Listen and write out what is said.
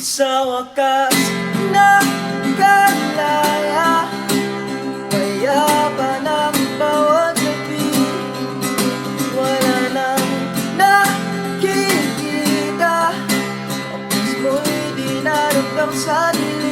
Sa wakas nakalaya, payapan ang bawat gabi. Wala nang nakikita, tapos mo'y dinarapang sa dilim.